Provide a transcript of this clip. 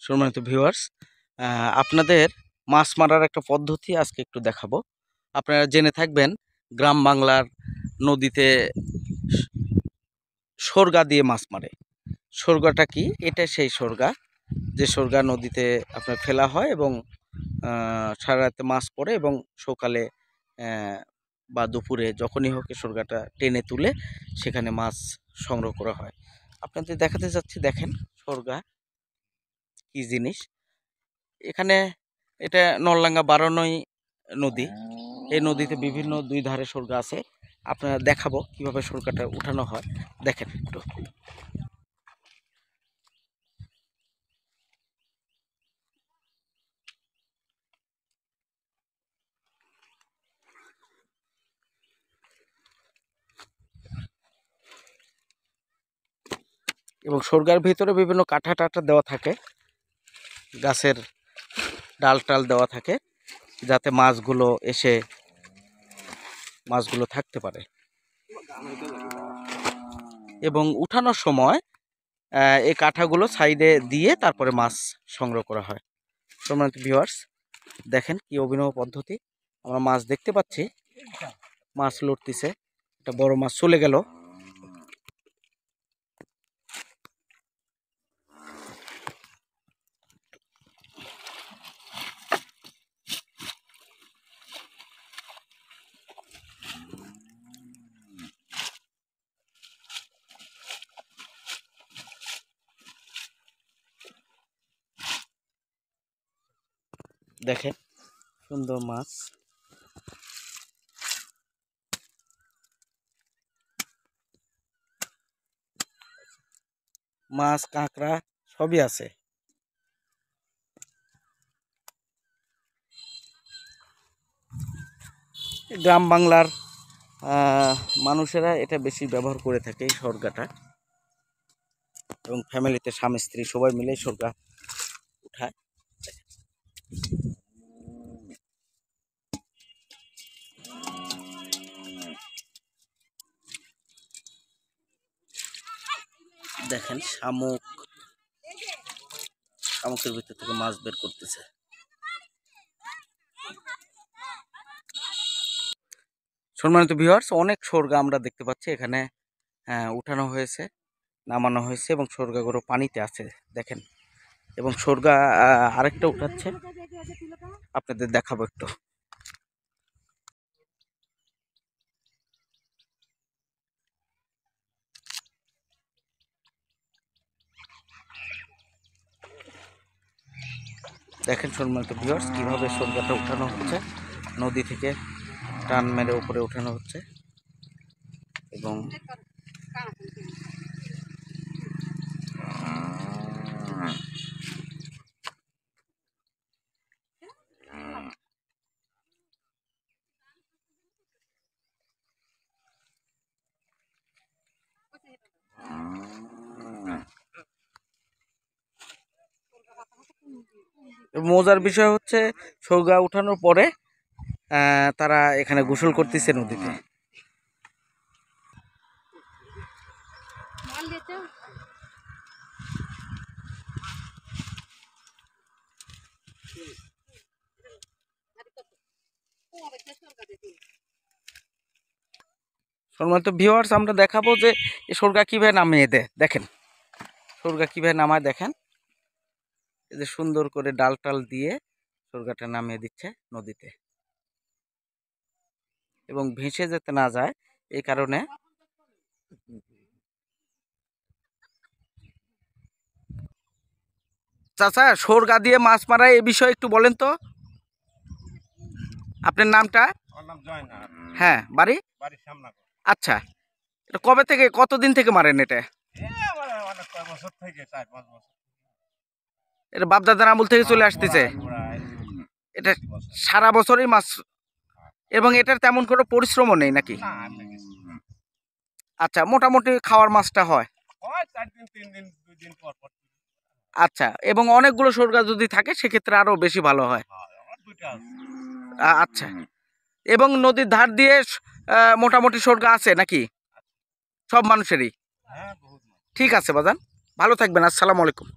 সম্মানিত ভিউয়ার্স, আপনাদের মাছ মারার একটা পদ্ধতি আজকে একটু দেখাবো। আপনারা জেনে থাকবেন গ্রাম বাংলার নদীতে সরগা দিয়ে মাছ মারে। সরগাটা কি? এটা সেই সরগা যে সরগা নদীতে আপনার ফেলা হয় এবং সারা রাতে মাছ পড়ে এবং সকালে বা দুপুরে যখনই হোক এই সরগাটা টেনে তুলে সেখানে মাছ সংগ্রহ করা হয়। আপনাদের দেখাতে যাচ্ছি, দেখেন সরগা কি জিনিস। এখানে এটা নলডাঙ্গা 12 নদী। এই নদীতে বিভিন্ন দুই ধারে সরগা আছে। আপনারা দেখাবো কিভাবে সরগাটা উঠানো হয়, দেখেন একটু। এবং সরগার ভিতরে বিভিন্ন কাঠা টাঠা দেওয়া থাকে, গাছের ডাল টাল দেওয়া থাকে যাতে মাছগুলো এসে মাছগুলো থাকতে পারে। এবং উঠানোর সময় এই কাঠাগুলো সাইডে দিয়ে তারপরে মাছ সংগ্রহ করা হয়। সম্মানিত ভিউয়ার্স, দেখেন কি অভিনব পদ্ধতি। আমরা মাছ দেখতে পাচ্ছি, মাছ লড়তিছে। একটা বড় মাছ চলে গেল। দেখেন সুন্দর মাছ। মাছ কাঁকড়া সবই আছে। গ্রাম বাংলার মানুষেরা এটা বেশি ব্যবহার করে থাকে এই সরগাটা, এবং ফ্যামিলিতে স্বামী স্ত্রী সবাই মিলে সরগা উঠায়। দেখেন শামুকের ভিতর থেকে মাছ বের করতেছে। সম্মানিত ভিউয়ার্স, অনেক সরগা আমরা দেখতে পাচ্ছি এখানে উঠানো হয়েছে, নামানো হয়েছে এবং সরগাগুলো পানিতে আছে দেখেন। এবং সরগা আরেকটা উঠাচ্ছে, আপনাদের দেখাবো একটু। দেখেন সম্মানিত ভিউয়ার্স, কিভাবে সরগাটা উঠানো হচ্ছে। নদী থেকে টান মেরে উপরে উঠানো হচ্ছে এবং মজার বিষয় হচ্ছে সরগা উঠানোর পরে তারা এখানে গোসল করতেছে নদীতে। সম্মানিত ভিউয়ার্স, আমরা দেখাবো যে এই সরগা কিভাবে নামিয়ে দেয়। দেখেন সরগা কিভাবে নামায়, দেখেন এই যে সুন্দর করে ডাল টাল দিয়ে সরগাটা নামিয়ে দিচ্ছে নদীতে, এবং ভেসে যেতে না যায় এই কারণে। চাচা, সরগা দিয়ে মাছ মারা এই বিষয়ে একটু বলেন তো। আপনার নামটা? হ্যাঁ, বাড়ি? আচ্ছা, এটা কবে থেকে, কতদিন থেকে মারেন এটা? এটা বাপদাদার আমল থেকে চলে আসতেছে। এটা সারা বছরই মাছ, এবং এটার তেমন কোনো পরিশ্রমও নেই নাকি? আচ্ছা, মোটামুটি খাওয়ার মাছটা হয়। আচ্ছা, এবং অনেকগুলো সরগা যদি থাকে সেক্ষেত্রে আরো বেশি ভালো হয়। আচ্ছা, এবং নদীর ধার দিয়ে মোটামুটি সরগা আছে নাকি সব মানুষেরই? ঠিক আছে বাজান, ভালো থাকবেন। আসসালামু আলাইকুম।